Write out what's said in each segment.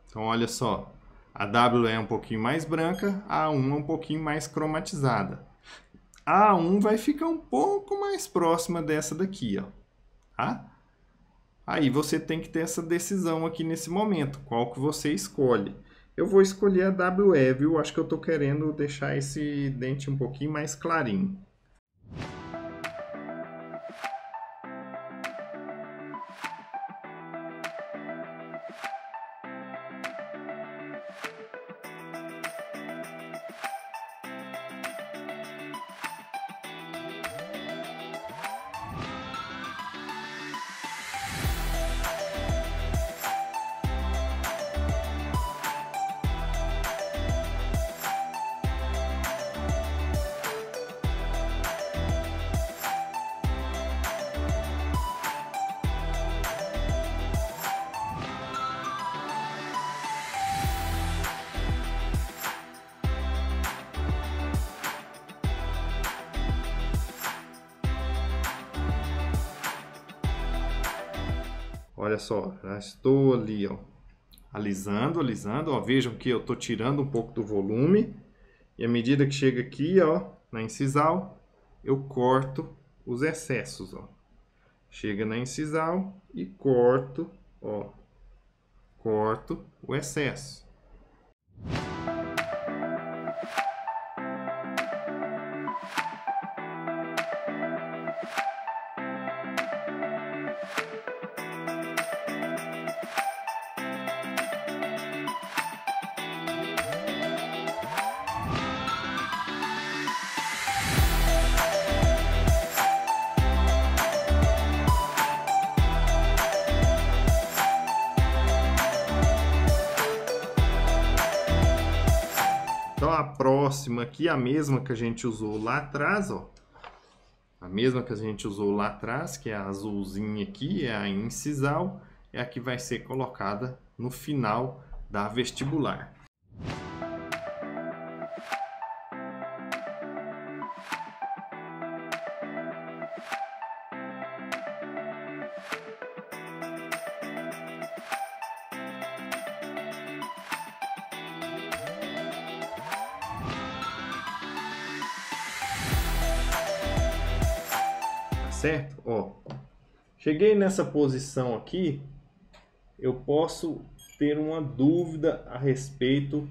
Então, olha só, a W é um pouquinho mais branca, a A1 é um pouquinho mais cromatizada. A A1 vai ficar um pouco mais próxima dessa daqui, ó, tá? Aí você tem que ter essa decisão aqui nesse momento, qual que você escolhe. Eu vou escolher a WE, viu? Acho que eu estou querendo deixar esse dente um pouquinho mais clarinho. Olha só, já estou ali, ó, alisando, alisando, ó, vejam que eu estou tirando um pouco do volume, e à medida que chega aqui, ó, na incisal, eu corto os excessos, ó. Chega na incisal e corto, ó, corto o excesso. Então a próxima aqui, a mesma que a gente usou lá atrás, ó. A mesma que a gente usou lá atrás, que é a azulzinha aqui, é a incisal, é a que vai ser colocada no final da vestibular. Certo? Ó, cheguei nessa posição aqui, eu posso ter uma dúvida a respeito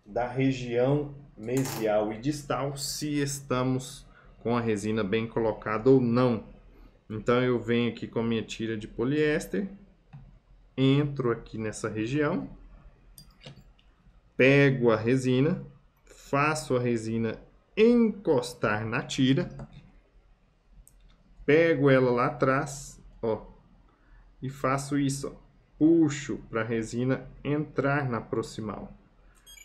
da região mesial e distal, se estamos com a resina bem colocada ou não. Então eu venho aqui com a minha tira de poliéster, entro aqui nessa região, pego a resina, faço a resina encostar na tira, pego ela lá atrás, ó, e faço isso, ó, puxo para a resina entrar na proximal.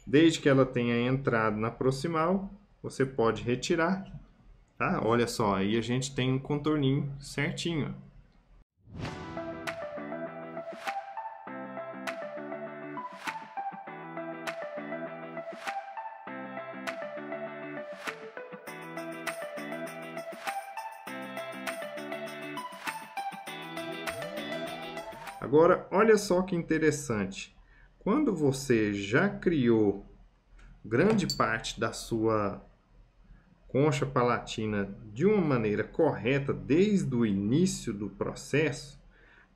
Desde que ela tenha entrado na proximal, você pode retirar, tá? Olha só, aí a gente tem um contorninho certinho, ó. Agora, olha só que interessante. Quando você já criou grande parte da sua concha palatina de uma maneira correta desde o início do processo,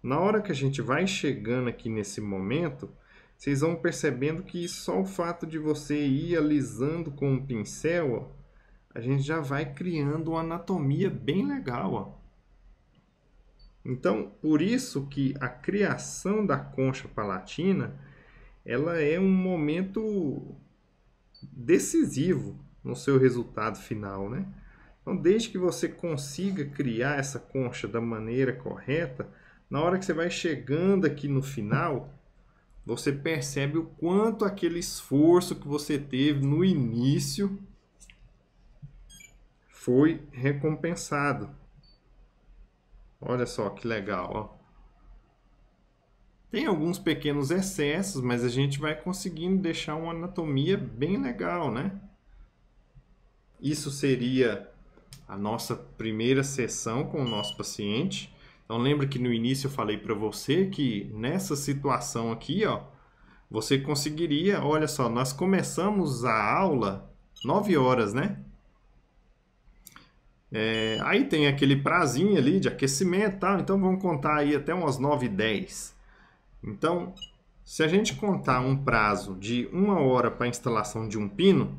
na hora que a gente vai chegando aqui nesse momento, vocês vão percebendo que só o fato de você ir alisando com um pincel, ó, a gente já vai criando uma anatomia bem legal, ó. Então, por isso que a criação da concha palatina, ela é um momento decisivo no seu resultado final, né? Então, desde que você consiga criar essa concha da maneira correta, na hora que você vai chegando aqui no final, você percebe o quanto aquele esforço que você teve no início foi recompensado. Olha só que legal, ó. Tem alguns pequenos excessos, mas a gente vai conseguindo deixar uma anatomia bem legal, né? Isso seria a nossa primeira sessão com o nosso paciente. Então lembra que no início eu falei para você que nessa situação aqui, ó, você conseguiria, olha só, nós começamos a aula 9 horas, né? Aí tem aquele prazinho ali de aquecimento e tal, então vamos contar aí até umas 9h10. Então, se a gente contar um prazo de 1 hora para a instalação de um pino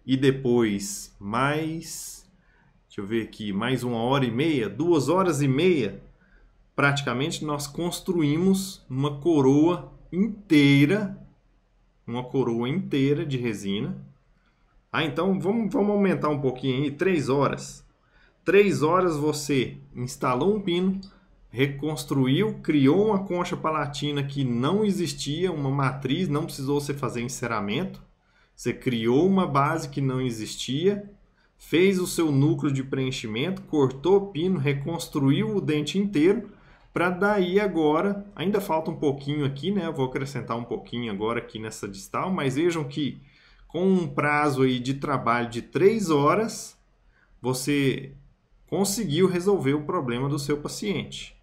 e depois mais, deixa eu ver aqui, mais 1h30, 2h30, praticamente nós construímos uma coroa inteira de resina. Então vamos aumentar um pouquinho aí, 3 horas. 3 horas você instalou um pino, reconstruiu, criou uma concha palatina que não existia, uma matriz, não precisou você fazer enceramento. Você criou uma base que não existia, fez o seu núcleo de preenchimento, cortou o pino, reconstruiu o dente inteiro, para daí agora, ainda falta um pouquinho aqui, né? Eu vou acrescentar um pouquinho agora aqui nessa distal, mas vejam que com um prazo aí de trabalho de 3 horas, você conseguiu resolver o problema do seu paciente.